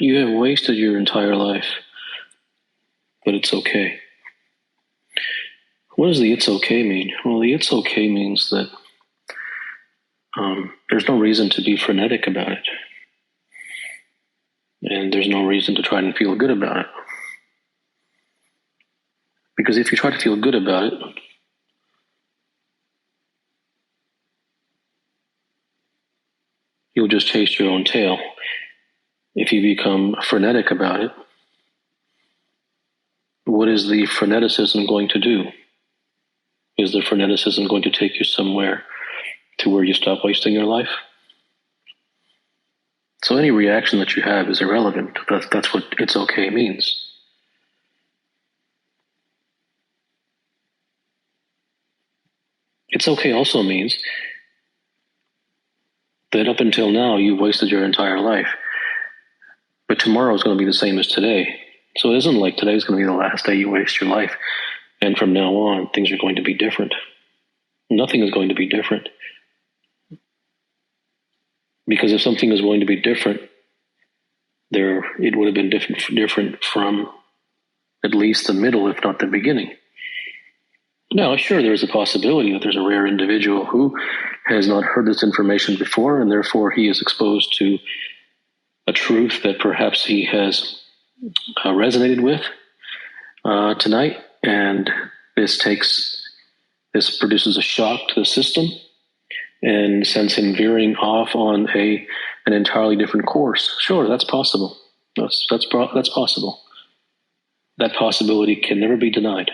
You have wasted your entire life, but it's okay. What does the it's okay mean? Well, the it's okay means that there's no reason to be frenetic about it. And there's no reason to try and feel good about it. Because if you try to feel good about it, you'll just chase your own tail. If you become frenetic about it, what is the freneticism going to do? Is the freneticism going to take you somewhere to where you stop wasting your life? So any reaction that you have is irrelevant. That's what it's okay means. It's okay also means that up until now you've wasted your entire life. But tomorrow is going to be the same as today. So it isn't like today's going to be the last day you waste your life. And from now on, things are going to be different. Nothing is going to be different. Because if something is going to be different, it would have been different from at least the middle, if not the beginning. Now, sure, there's a possibility that there's a rare individual who has not heard this information before, and therefore he is exposed to a truth that perhaps he has resonated with tonight, and this produces a shock to the system and sends him veering off on an entirely different course. Sure, that's possible. That's possible. That possibility can never be denied.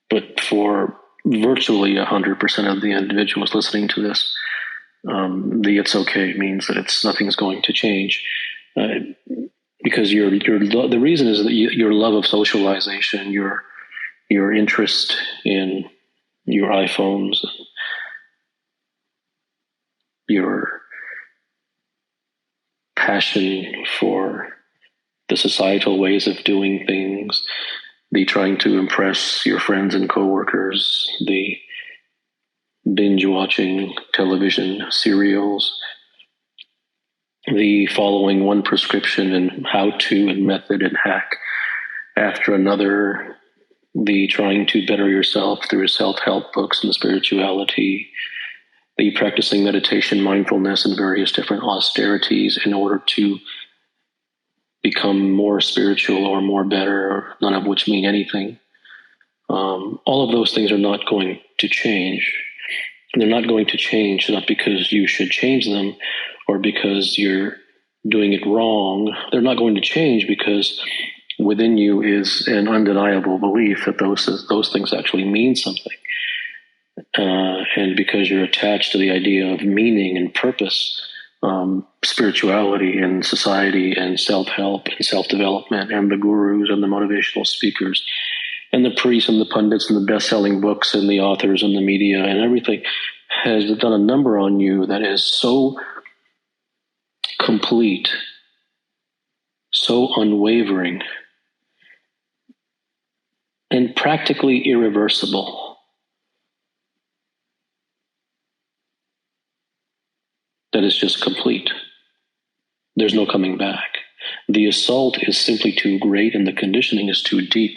But for virtually 100% of the individuals listening to this, the it's okay means that nothing's going to change. Because the reason is that your love of socialization, your interest in your iPhones, your passion for the societal ways of doing things, the trying to impress your friends and coworkers, the binge watching television serials, the following one prescription and how-to and method and hack after another, the trying to better yourself through self-help books and spirituality, the practicing meditation, mindfulness, and various different austerities in order to become more spiritual or more better, none of which mean anything. All of those things are not going to change. They're not going to change not because you should change them or because you're doing it wrong. They're not going to change because within you is an undeniable belief that those things actually mean something. And because you're attached to the idea of meaning and purpose, spirituality and society and self-help and self-development and the gurus and the motivational speakers and the priests and the pundits and the best-selling books and the authors and the media and everything has done a number on you that is so complete, so unwavering, and practically irreversible that is just complete. There's no coming back. The assault is simply too great and the conditioning is too deep.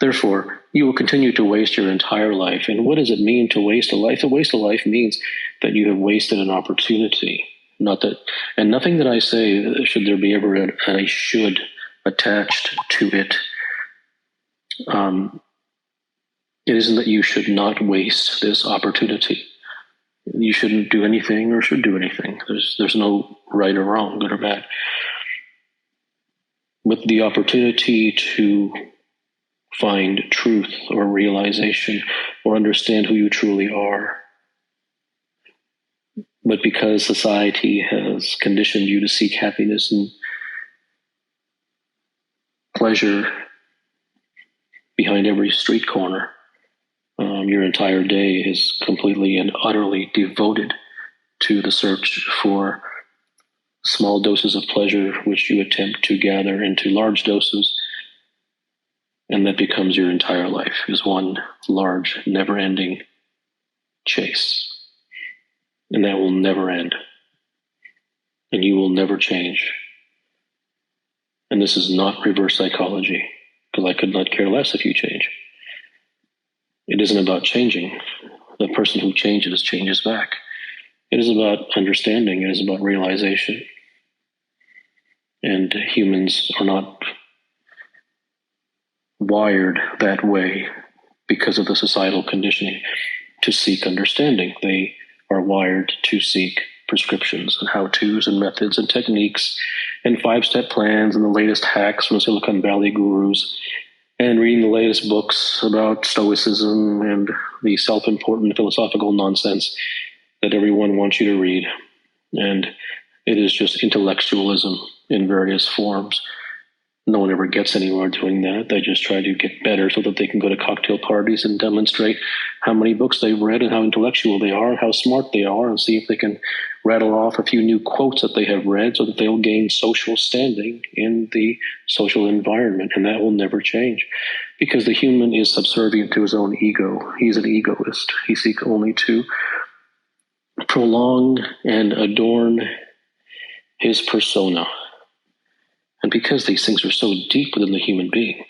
Therefore, you will continue to waste your entire life. And what does it mean to waste a life? To waste a life means that you have wasted an opportunity. And nothing that I say should there be ever a should attached to it. It isn't that you should not waste this opportunity. You shouldn't do anything or should do anything. There's no right or wrong, good or bad. With the opportunity to find truth or realization or understand who you truly are. But because society has conditioned you to seek happiness and pleasure behind every street corner, your entire day is completely and utterly devoted to the search for small doses of pleasure, which you attempt to gather into large doses. And that becomes your entire life, is one large, never-ending chase. And that will never end. and you will never change. And this is not reverse psychology, because I could not care less if you change. It isn't about changing. The person who changes back. It is about understanding. It is about realization. And humans are not wired that way because of the societal conditioning to seek understanding. They are wired to seek prescriptions and how-tos and methods and techniques and 5-step plans and the latest hacks from Silicon Valley gurus and reading the latest books about Stoicism and the self-important philosophical nonsense that everyone wants you to read. And it is just intellectualism in various forms. No one ever gets anywhere doing that. They just try to get better so that they can go to cocktail parties and demonstrate how many books they've read and how intellectual they are, how smart they are, and see if they can rattle off a few new quotes that they have read so that they'll gain social standing in the social environment. And that will never change because the human is subservient to his own ego. He's an egoist. He seeks only to prolong and adorn his persona. And because these things are so deep within the human being,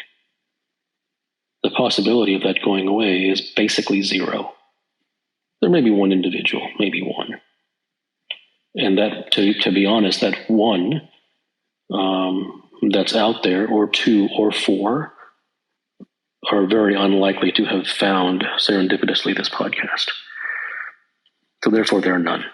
the possibility of that going away is basically zero. There may be one individual, maybe one. And that, to be honest, that one that's out there, or 2 or 4, are very unlikely to have found serendipitously this podcast. So therefore, there are none.